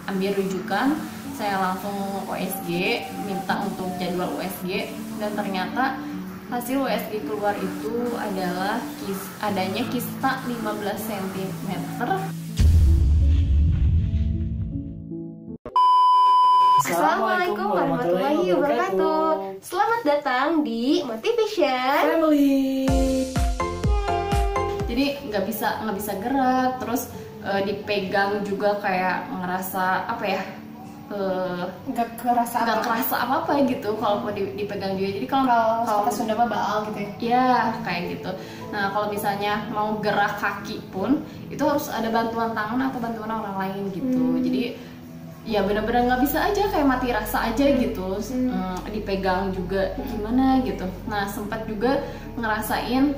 ambil rujukan, saya langsung USG, minta untuk jadwal USG, dan ternyata hasil USG keluar itu adalah adanya kista 15 cm. Assalamualaikum warahmatullahi wabarakatuh. Selamat datang di Motivation Family. Jadi nggak bisa gerak, terus dipegang juga kayak ngerasa apa ya? nggak kerasa apa gitu kalau dipegang juga. Jadi kalau kata Sunda mah baal gitu ya. Iya, kayak gitu. Nah, kalau misalnya mau gerak kaki pun itu harus ada bantuan tangan atau bantuan orang lain gitu. Jadi ya benar-benar nggak bisa aja, kayak mati rasa aja gitu. Dipegang juga gimana gitu. Nah, sempat juga ngerasain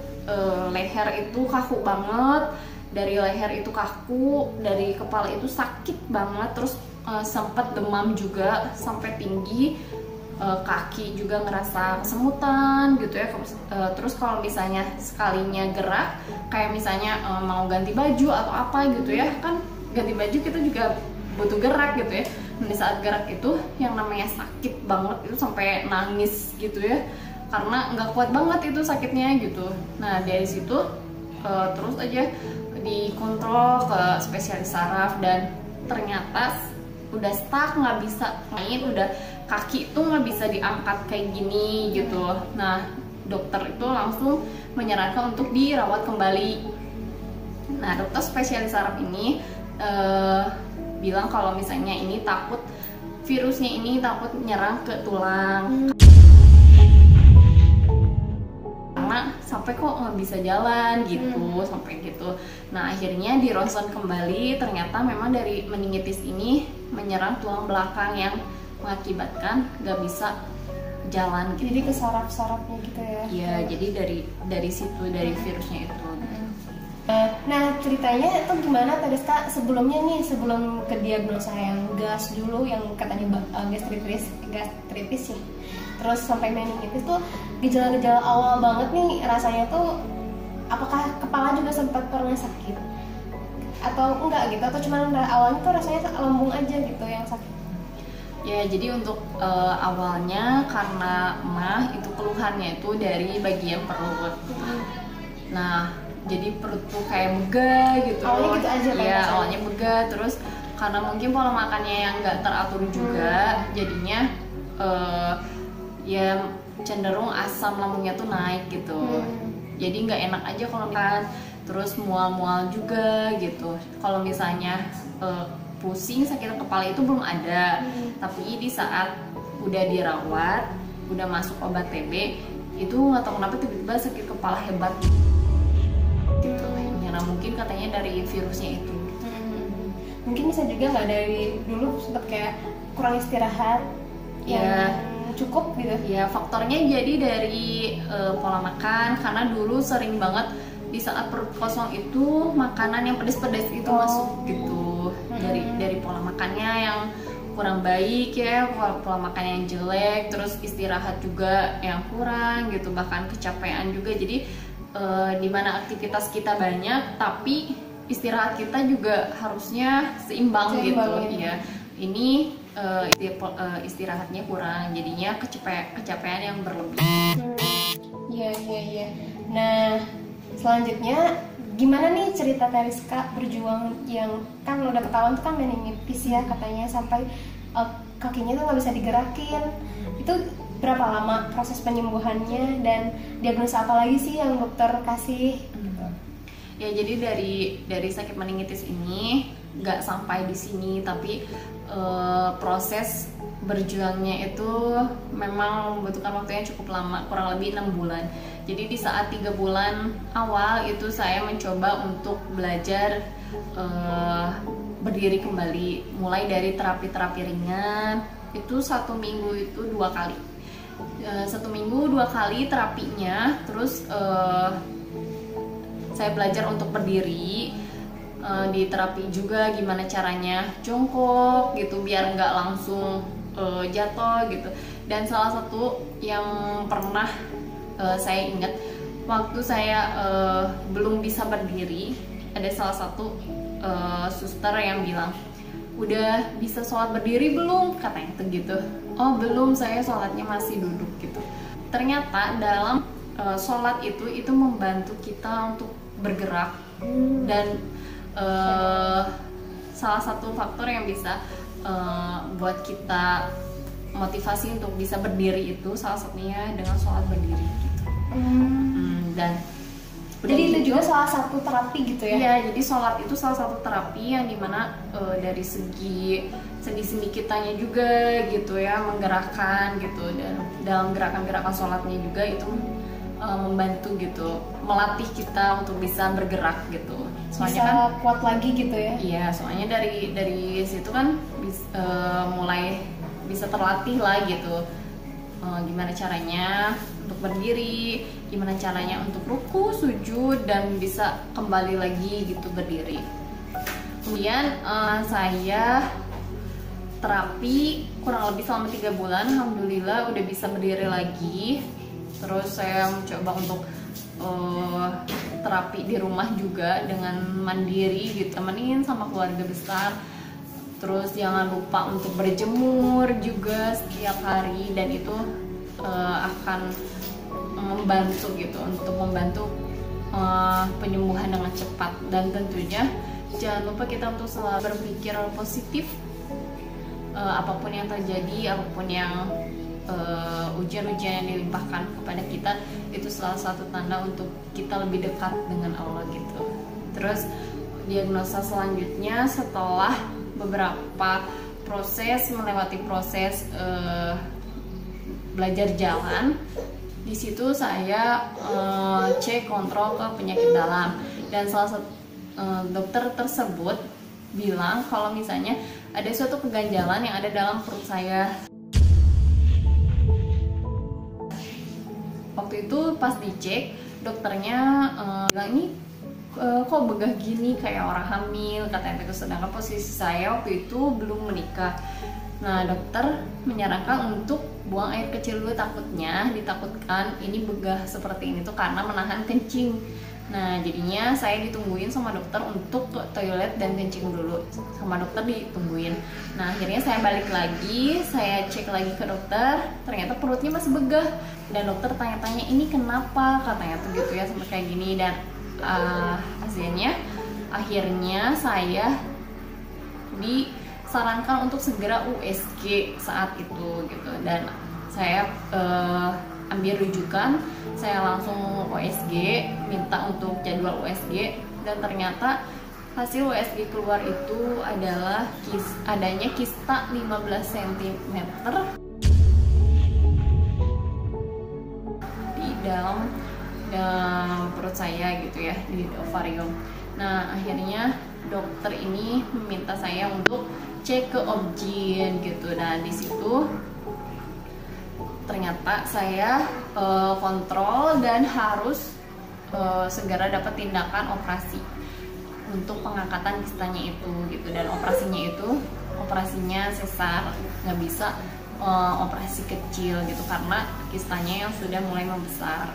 leher itu kaku banget. Dari leher itu kaku, dari kepala itu sakit banget, terus sempat demam juga sampai tinggi, kaki juga ngerasa kesemutan gitu ya. Terus kalau misalnya sekalinya gerak, kayak misalnya mau ganti baju atau apa gitu ya, kan ganti baju kita juga butuh gerak gitu ya. Di saat gerak itu yang namanya sakit banget, itu sampai nangis gitu ya, karena nggak kuat banget itu sakitnya gitu. Nah, dari situ terus aja dikontrol ke spesialis saraf, dan ternyata udah stuck, nggak bisa main, udah kaki itu nggak bisa diangkat kayak gini gitu. Nah, dokter itu langsung menyarankan untuk dirawat kembali. Nah, dokter spesialis saraf ini bilang kalau misalnya ini takut virusnya ini takut nyerang ke tulang, karena sampai kok nggak bisa jalan gitu, sampai gitu. Nah, akhirnya di ronsen kembali, ternyata memang dari meningitis ini menyerang tulang belakang yang mengakibatkan nggak bisa jalan gitu. Jadi ke saraf-sarafnya gitu ya. Iya, jadi dari situ, dari virusnya itu. Nah, ceritanya itu gimana tadi Kak, sebelumnya nih, sebelum ke diagnosa yang gas dulu, yang katanya gastritis ya, terus sampai meningitis tuh, gejala-gejala awal banget nih rasanya tuh, apakah kepala juga sempat pernah sakit atau enggak gitu, atau cuma awalnya tuh rasanya lambung aja gitu yang sakit? Ya, jadi untuk awalnya karena mah itu keluhannya itu dari bagian perut. Nah, jadi perut tuh kayak begah gitu. Awalnya gitu aja kan? Iya, awalnya begah, terus karena mungkin pola makannya yang nggak teratur juga, jadinya ya cenderung asam lambungnya tuh naik gitu. Jadi nggak enak aja kalau makan, terus mual-mual juga gitu. Kalau misalnya pusing, sakit kepala itu belum ada, tapi di saat udah dirawat, udah masuk obat TB, itu nggak tahu kenapa tiba-tiba sakit kepala hebat gitu. Nah, mungkin katanya dari virusnya itu. Mungkin bisa juga nggak dari dulu sempat kayak kurang istirahat yang cukup gitu ya. Faktornya jadi dari pola makan, karena dulu sering banget di saat perut kosong itu makanan yang pedas-pedas itu masuk gitu. Dari pola makannya yang kurang baik ya, pola makan yang jelek, terus istirahat juga yang kurang gitu, bahkan kecapean juga. Jadi dimana aktivitas kita banyak tapi istirahat kita juga harusnya seimbang gitu ya. Ini istirahatnya kurang, jadinya kecapean yang berlebih. Iya. Nah, selanjutnya gimana nih cerita Teriska berjuang yang kan udah ketahuan tuh kan meningitis ya katanya, sampai kakinya tuh nggak bisa digerakin. Itu berapa lama proses penyembuhannya, dan diagnosa apa lagi sih yang dokter kasih? Ya, jadi dari sakit meningitis ini nggak sampai di sini, tapi proses berjuangnya itu memang membutuhkan waktu yang cukup lama, kurang lebih 6 bulan. Jadi di saat 3 bulan awal itu saya mencoba untuk belajar berdiri kembali, mulai dari terapi-terapi ringan. Itu 1 minggu itu 2 kali. 1 minggu 2 kali terapinya. Terus saya belajar untuk berdiri, di terapi juga gimana caranya jongkok gitu biar nggak langsung jatuh gitu. Dan salah satu yang pernah saya ingat waktu saya belum bisa berdiri, ada salah satu suster yang bilang, udah bisa sholat berdiri belum, katanya tuh gitu. Oh belum, saya sholatnya masih duduk gitu. Ternyata dalam sholat itu membantu kita untuk bergerak, dan salah satu faktor yang bisa buat kita motivasi untuk bisa berdiri itu salah satunya dengan sholat berdiri gitu. Dan jadi itu juga salah satu terapi gitu ya? Iya, jadi sholat itu salah satu terapi yang dimana dari segi sendi-sendi kitanya juga gitu ya, menggerakkan gitu, dan dalam gerakan-gerakan sholatnya juga itu membantu gitu, melatih kita untuk bisa bergerak gitu. Soalnya bisa kan kuat lagi gitu ya? Iya, soalnya dari situ kan mulai bisa terlatih lah gitu. Gimana caranya untuk berdiri, gimana caranya untuk ruku, sujud, dan bisa kembali lagi gitu berdiri. Kemudian saya terapi kurang lebih selama 3 bulan, alhamdulillah udah bisa berdiri lagi. Terus saya mencoba untuk terapi di rumah juga dengan mandiri gitu, temenin sama keluarga besar. Terus jangan lupa untuk berjemur juga setiap hari, dan itu akan membantu gitu, untuk membantu penyembuhan dengan cepat. Dan tentunya jangan lupa kita untuk selalu berpikir positif, apapun yang terjadi, apapun yang ujian-ujian yang dilimpahkan kepada kita, itu salah satu tanda untuk kita lebih dekat dengan Allah gitu. Terus diagnosa selanjutnya setelah beberapa proses, melewati proses belajar jalan, di situ saya cek kontrol ke penyakit dalam, dan salah satu dokter tersebut bilang kalau misalnya ada suatu keganjalan yang ada dalam perut saya. Waktu itu pas dicek, dokternya bilang ini kok begah gini kayak orang hamil, katanya itu. Sedangkan posisi saya waktu itu belum menikah. Nah, dokter menyarankan untuk buang air kecil dulu, ditakutkan ini begah seperti ini tuh karena menahan kencing. Nah, jadinya saya ditungguin sama dokter untuk ke toilet dan kencing dulu. Sama dokter ditungguin. Nah, akhirnya saya balik lagi, saya cek lagi ke dokter, ternyata perutnya masih begah. Dan dokter tanya-tanya, ini kenapa? Katanya tuh gitu ya, sampai kayak gini. Dan hasilnya, akhirnya saya disarankan untuk segera USG saat itu gitu. Dan saya ambil rujukan, saya langsung USG, minta untuk jadwal USG, dan ternyata hasil USG keluar itu adalah adanya kista 15 cm di dalam perut saya gitu ya, di ovarium. Nah, akhirnya dokter ini meminta saya untuk cek ke OB/GYN gitu. Nah, di situ ternyata saya kontrol dan harus segera dapat tindakan operasi untuk pengangkatan kistanya itu gitu. Dan operasinya sesar, nggak bisa operasi kecil gitu karena kistanya yang sudah mulai membesar.